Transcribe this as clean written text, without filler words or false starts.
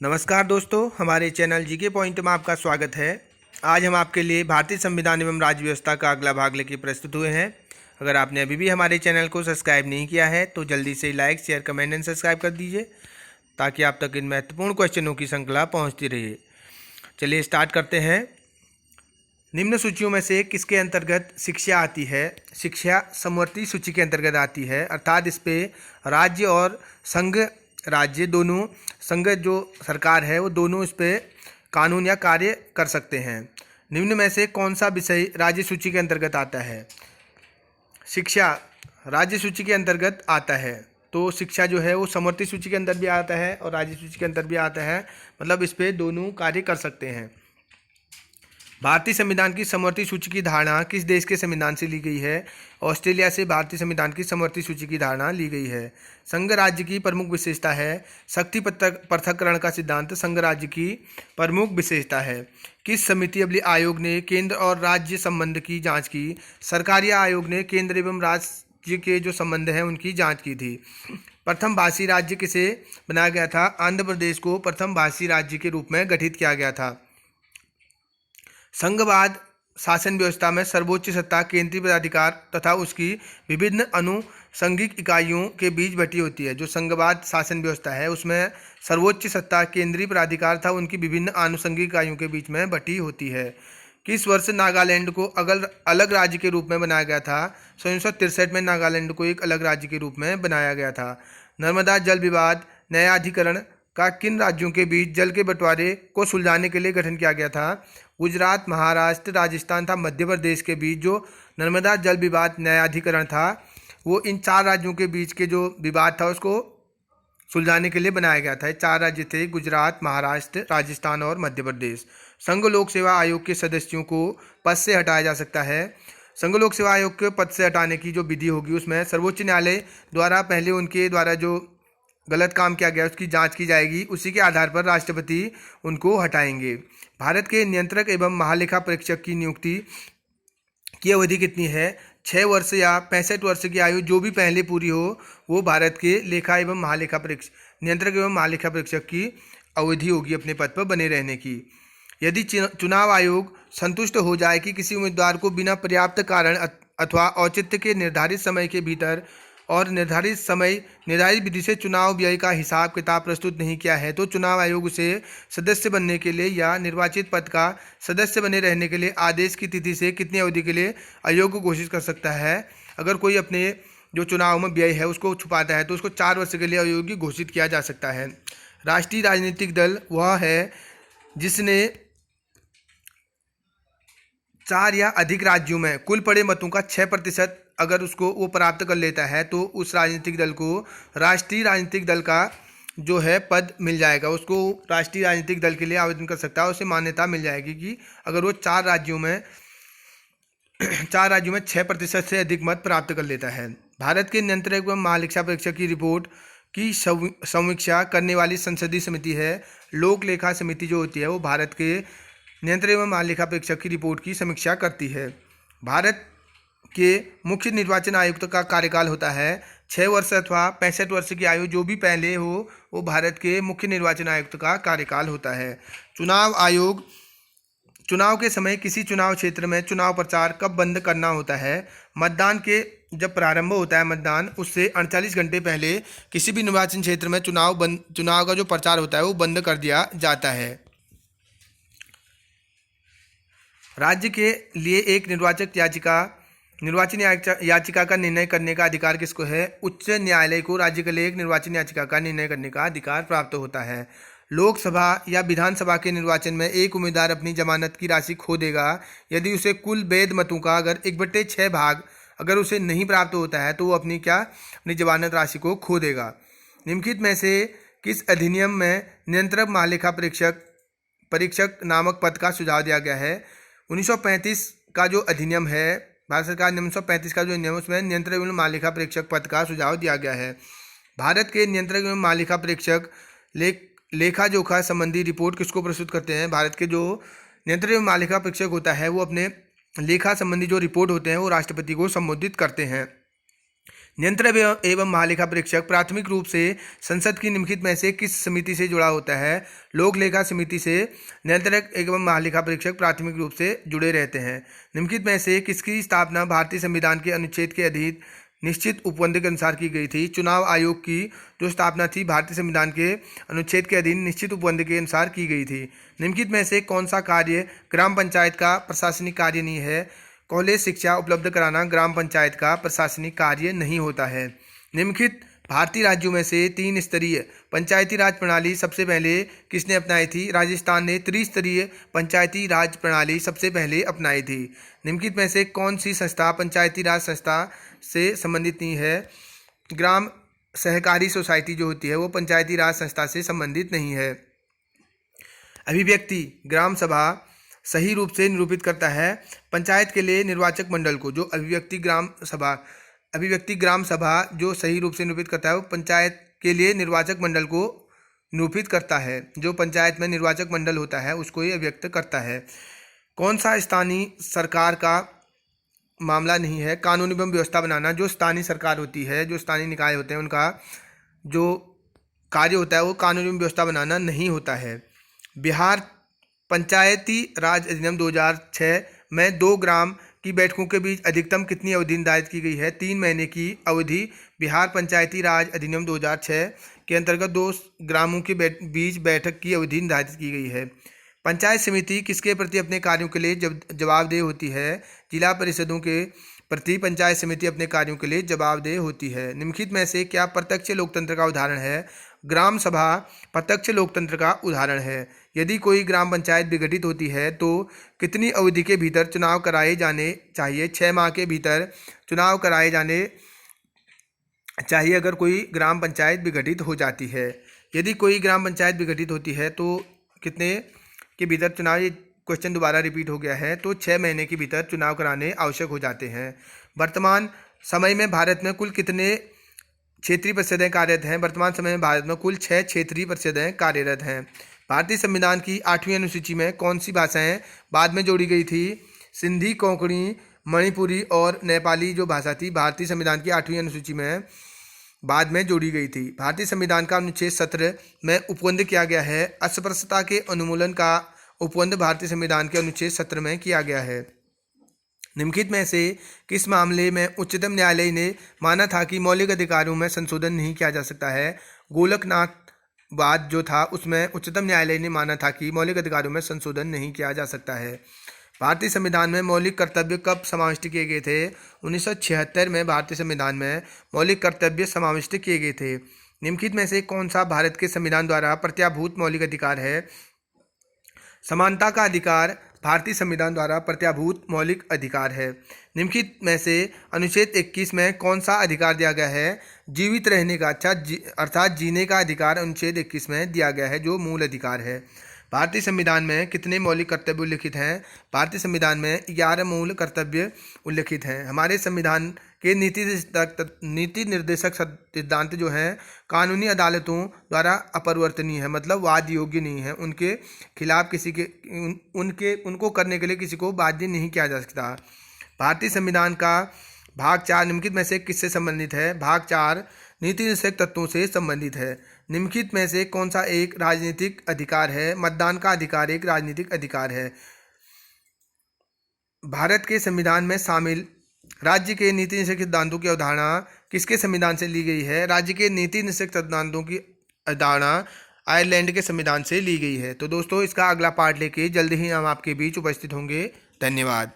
नमस्कार दोस्तों, हमारे चैनल जीके पॉइंट में आपका स्वागत है। आज हम आपके लिए भारतीय संविधान एवं राज्य व्यवस्था का अगला भाग लेकर प्रस्तुत हुए हैं। अगर आपने अभी भी हमारे चैनल को सब्सक्राइब नहीं किया है तो जल्दी से like, share, comment and subscribe कर दीजिए ताकि आप तक इन महत्वपूर्ण क्वेश्चनों की श्रृंखला पहुँचती रहे। चलिए स्टार्ट करते हैं। निम्न सूचियों में से किसके अंतर्गत शिक्षा आती है? शिक्षा समवर्ती सूची के अंतर्गत आती है, अर्थात इस पे राज्य और संघ राज्य दोनों, संघ जो सरकार है वो दोनों इस पे कानून या कार्य कर सकते हैं। निम्न में से कौन सा विषय राज्य सूची के अंतर्गत आता है? शिक्षा राज्य सूची के अंतर्गत आता है, तो शिक्षा जो है वो समवर्ती सूची के अंदर भी आता है और राज्य सूची के अंदर भी आता है, मतलब इस पे दोनों कार्य कर सकते हैं। भारतीय संविधान की समवर्ती सूची की धारणा किस देश के संविधान से ली गई है? ऑस्ट्रेलिया से भारतीय संविधान की समवर्ती सूची की धारणा ली गई है। संघ राज्य की प्रमुख विशेषता है। शक्ति पृथक्करण का सिद्धांत संघ राज्य की प्रमुख विशेषता है। किस समिति अबली आयोग ने केंद्र और राज्य संबंध की जांच की? सरकारी आयोग ने केंद्र एवं राज्य के जो संबंध हैं उनकी जांच की थी। प्रथम भाषी राज्य किसे बनाया गया था? आंध्र प्रदेश को प्रथम भाषी राज्य के रूप में गठित किया गया था। संघवाद शासन व्यवस्था में सर्वोच्च सत्ता केंद्रीय प्राधिकार तथा उसकी विभिन्न अनुषंगिक इकाइयों के बीच बटी होती है। जो संघवाद शासन व्यवस्था है उसमें सर्वोच्च सत्ता केंद्रीय प्राधिकार था उनकी विभिन्न आनुषंगिक इकाइयों के बीच में बटी होती है। किस वर्ष नागालैंड को अलग राज्य के रूप में बनाया गया था? 1963 में नागालैंड को एक अलग राज्य के रूप में बनाया गया था। नर्मदा जल विवाद न्यायाधिकरण का किन राज्यों के बीच जल के बंटवारे को सुलझाने के लिए गठन किया गया था? गुजरात, महाराष्ट्र, राजस्थान था मध्य प्रदेश के बीच जो नर्मदा जल विवाद न्यायाधिकरण था वो इन चार राज्यों के बीच के जो विवाद था उसको सुलझाने के लिए बनाया गया था। चार राज्य थे गुजरात, महाराष्ट्र, राजस्थान और मध्य प्रदेश। संघ लोक सेवा आयोग के सदस्यों को पद से हटाया जा सकता है। संघ लोक सेवा आयोग के पद से हटाने की जो विधि होगी उसमें सर्वोच्च न्यायालय द्वारा पहले उनके द्वारा जो गलत काम किया गया उसकी जांच की जाएगी, उसी के आधार पर राष्ट्रपति उनको हटाएंगे। भारत के नियंत्रक एवं महालेखा परीक्षक की नियुक्ति की अवधि कितनी है? 6 वर्ष या 65 वर्ष की आयु जो भी पहले पूरी हो वो भारत के लेखा एवं महालेखा परीक्षक, नियंत्रक एवं महालेखा परीक्षक की अवधि होगी अपने पद पर बने रहने की। यदि चुनाव आयोग संतुष्ट हो जाए कि किसी उम्मीदवार को बिना पर्याप्त कारण अथवा औचित्य के निर्धारित समय के भीतर और निर्धारित विधि से चुनाव व्यय का हिसाब किताब प्रस्तुत नहीं किया है तो चुनाव आयोग उसे सदस्य बनने के लिए या निर्वाचित पद का सदस्य बने रहने के लिए आदेश की तिथि से कितनी अवधि के लिए अयोग्य घोषित कर सकता है? अगर कोई अपने जो चुनाव में व्यय है उसको छुपाता है तो उसको 4 वर्ष के लिए अयोग्य घोषित किया जा सकता है। राष्ट्रीय राजनीतिक दल वह है जिसने 4 या अधिक राज्यों में कुल पड़े मतों का 6% अगर उसको वो प्राप्त कर लेता है तो उस राजनीतिक दल को राष्ट्रीय राजनीतिक दल का जो है पद मिल जाएगा। उसको राष्ट्रीय राजनीतिक दल के लिए आवेदन कर सकता है, उसे मान्यता मिल जाएगी कि अगर वो 4 राज्यों में 6% से अधिक मत प्राप्त कर लेता है। भारत के नियंत्रक एवं महालेखा परीक्षक की रिपोर्ट की समीक्षा करने वाली संसदीय समिति है लोक लेखा समिति जो होती है वो भारत के नियंत्रक एवं महालेखा परीक्षक की रिपोर्ट की समीक्षा करती है। भारत के मुख्य निर्वाचन आयुक्त का कार्यकाल होता है 6 वर्ष अथवा 65 वर्ष की आयु जो भी पहले हो वो भारत के मुख्य निर्वाचन आयुक्त का कार्यकाल होता है। चुनाव आयोग चुनाव के समय किसी चुनाव क्षेत्र में चुनाव प्रचार कब बंद करना होता है? मतदान के जब प्रारंभ होता है मतदान उससे 48 घंटे पहले किसी भी निर्वाचन क्षेत्र में चुनाव का जो प्रचार होता है वो बंद कर दिया जाता है। राज्य के लिए एक निर्वाचन याचिका का निर्णय करने का अधिकार किसको है? उच्च न्यायालय को राज्य के लिए एक निर्वाचन याचिका का निर्णय करने का अधिकार प्राप्त होता है। लोकसभा या विधानसभा के निर्वाचन में एक उम्मीदवार अपनी जमानत की राशि खो देगा यदि उसे कुल वैध मतों का अगर 1/6 भाग अगर उसे नहीं प्राप्त होता है तो वो अपनी जमानत राशि को खो देगा। निम्नलिखित में से किस अधिनियम में नियंत्रक महालेखा परीक्षक नामक पद का सुझाव दिया गया है? 1935 का जो अधिनियम है, भारत सरकार ने 1935 का जो अधिनियम है उसमें नियंत्रक एवं महालेखा परीक्षक पद का सुझाव दिया गया है। भारत के नियंत्रक एवं महालेखा परीक्षक लेखा जोखा संबंधी रिपोर्ट किसको प्रस्तुत करते हैं? भारत के जो नियंत्रक एवं महालेखा परीक्षक होता है वो अपने लेखा संबंधी जो रिपोर्ट होते हैं वो राष्ट्रपति को संबोधित करते हैं। नियंत्रक एवं महालेखा परीक्षक प्राथमिक रूप से संसद की निम्नलिखित में से किस समिति से जुड़ा होता है? लोक लेखा समिति से नियंत्रक एवं महालेखा परीक्षक प्राथमिक रूप से जुड़े रहते हैं। निम्नलिखित में से किसकी स्थापना भारतीय संविधान के अनुच्छेद के अधीन निश्चित उपबंध के अनुसार की गई थी? चुनाव आयोग की जो स्थापना थी भारतीय संविधान के अनुच्छेद के अधीन निश्चित उपबंध के अनुसार की गई थी। निम्नलिखित में से कौन सा कार्य ग्राम पंचायत का प्रशासनिक कार्य नहीं है? कॉलेज शिक्षा उपलब्ध कराना ग्राम पंचायत का प्रशासनिक कार्य नहीं होता है। निम्नलिखित भारतीय राज्यों में से 3 स्तरीय पंचायती राज प्रणाली सबसे पहले किसने अपनाई थी? राजस्थान ने त्रिस्तरीय पंचायती राज प्रणाली सबसे पहले अपनाई थी। निम्नलिखित में से कौन सी संस्था पंचायती राज संस्था से संबंधित नहीं है? ग्राम सहकारी सोसाइटी जो होती है वो पंचायती राज संस्था से संबंधित नहीं है। अभिव्यक्ति ग्राम सभा सही रूप से निरूपित करता है पंचायत के लिए निर्वाचक मंडल को। जो अभिव्यक्ति ग्राम सभा जो सही रूप से निरूपित करता है वो पंचायत के लिए निर्वाचक मंडल को निरूपित करता है। जो पंचायत में निर्वाचक मंडल होता है उसको ये अभिव्यक्त करता है। कौन सा स्थानीय सरकार का मामला नहीं है? कानून एवं व्यवस्था बनाना जो स्थानीय सरकार होती है, जो स्थानीय निकाय होते हैं, उनका जो कार्य होता है वो कानून एवं व्यवस्था बनाना नहीं होता है। बिहार पंचायती राज अधिनियम 2006 में 2 ग्राम की बैठकों के बीच अधिकतम कितनी अवधि निर्धारित की गई है? 3 महीने की अवधि बिहार पंचायती राज अधिनियम 2006 के अंतर्गत 2 ग्रामों के बीच बैठक की अवधि निर्धारित की गई है। पंचायत समिति किसके प्रति अपने कार्यों के लिए जवाबदेह होती है? जिला परिषदों के प्रति पंचायत समिति अपने कार्यों के लिए जवाबदेह होती है। निम्नलिखित में से क्या प्रत्यक्ष लोकतंत्र का उदाहरण है? ग्राम सभा प्रत्यक्ष लोकतंत्र का उदाहरण है। यदि कोई ग्राम पंचायत विघटित होती है तो कितनी अवधि के भीतर चुनाव कराए जाने चाहिए? 6 माह के भीतर चुनाव कराए जाने चाहिए अगर कोई ग्राम पंचायत विघटित हो जाती है। यदि कोई ग्राम पंचायत विघटित होती है तो कितने के भीतर चुनाव, ये क्वेश्चन दोबारा रिपीट हो गया है, तो 6 महीने के भीतर चुनाव कराने आवश्यक हो जाते हैं। वर्तमान समय में भारत में कुल कितने क्षेत्रीय परिषदें कार्यरत हैं? वर्तमान समय में भारत में कुल 6 क्षेत्रीय परिषदें कार्यरत हैं। भारतीय संविधान की 8वीं अनुसूची में कौन सी भाषाएं बाद में जोड़ी गई थी? सिंधी, कोंकणी, मणिपुरी और नेपाली जो भाषा थी भारतीय संविधान की 8वीं अनुसूची में बाद में जोड़ी गई थी। भारतीय संविधान का अनुच्छेद 17 में उपबंध किया गया है। अस्पृश्यता के उन्मूलन का उपबंध भारतीय संविधान के अनुच्छेद 17 में किया गया है। निम्नलिखित में से किस मामले में उच्चतम न्यायालय ने माना था कि मौलिक अधिकारों में संशोधन नहीं किया जा सकता है? गोलकनाथ वाद जो था उसमें उच्चतम न्यायालय ने माना था कि मौलिक अधिकारों में संशोधन नहीं किया जा सकता है। भारतीय संविधान में मौलिक कर्तव्य कब समाविष्ट किए गए थे? 1976 में भारतीय संविधान में मौलिक कर्तव्य समाविष्ट किए गए थे। निम्नलिखित में से कौन सा भारत के संविधान द्वारा प्रत्याभूत मौलिक अधिकार है? समानता का अधिकार भारतीय संविधान द्वारा प्रत्याभूत मौलिक अधिकार है। निम्नलिखित में से अनुच्छेद 21 में कौन सा अधिकार दिया गया है? जीवित रहने का अर्थात जीने का अधिकार अनुच्छेद 21 में दिया गया है जो मूल अधिकार है। भारतीय संविधान में कितने मौलिक कर्तव्य उल्लिखित हैं? भारतीय संविधान में 11 मूल कर्तव्य उल्लिखित हैं। हमारे संविधान के नीति निर्देशक सिद्धांत जो हैं कानूनी अदालतों द्वारा अपरिवर्तनीय है, मतलब वाद योग्य नहीं है। उनके खिलाफ उनको करने के लिए किसी को बाध्य नहीं किया जा सकता। भारतीय संविधान का भाग 4 निम्नलिखित में से किससे संबंधित है? भाग 4 नीति निर्देशक तत्वों से संबंधित है। निम्नलिखित में से कौन सा एक राजनीतिक अधिकार है? मतदान का अधिकार एक राजनीतिक अधिकार है। भारत के संविधान में शामिल राज्य के नीति निर्देशक सिद्धांतों की अवधारणा किसके संविधान से ली गई है? राज्य के नीति निर्देशक सिद्धांतों की अवधारणा आयरलैंड के संविधान से ली गई है। तो दोस्तों इसका अगला पार्ट लेके जल्द ही हम आपके बीच उपस्थित होंगे। धन्यवाद।